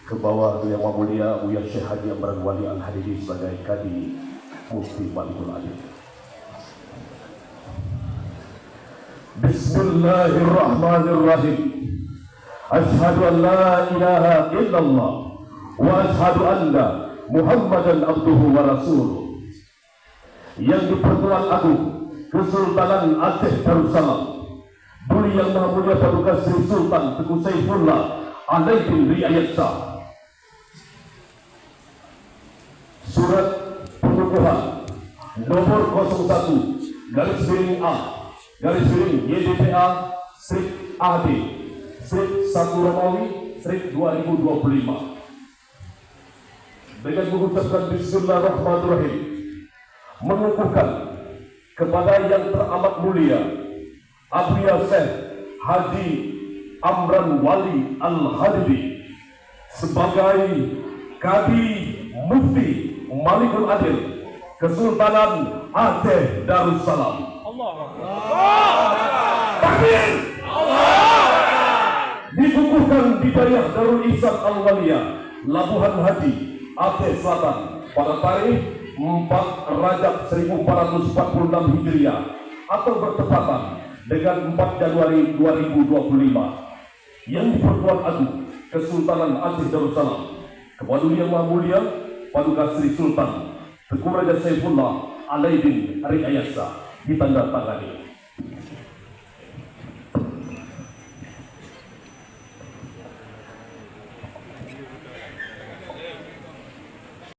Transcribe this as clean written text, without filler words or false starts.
ke bawah Yang Mulia Buya Syekh Haji Amran Wali Al-Hadidi sebagai Kadi Mufti Malikul Adil. Bismillahirrahmanirrahim. Asyhadu an la ilaha illallah wa asyhadu anna Muhammadan abduhu wa rasuluh. Yang di-Pertuan Agung Kesultanan Aceh Darussalam, Buli Yang Maha Mulia Paduka Sri Sultan Tengku Saifullah Alaidin Riayat Shah. Surat pengukuhan nomor 01 garis miring A garis miring YDPA strip AD strip 1 Romawi strip 2025 dengan mengucapkan Bismillahirrahmanirrahim, mengukuhkan kepada yang teramat mulia Abuya Syekh Haji Amran Wali Al-Hadidi sebagai Kadi Mufti Malikul Adil Kesultanan Aceh Darussalam. Takbir! Dikukuhkan di Dayah Darul Ihsan Al-Waliyah Labuhan Haji Aceh Selatan pada tarikh 4 Rajab 1446 Hijriah atau bertepatan dengan 4 Januari 2025 yang di-Pertuan Agung Kesultanan Aceh Darussalam kepada Yang Maha Mulia Paduka Sri Sultan Tengku Raja Saifullah Alaidin Riayat Shah ditandatangani.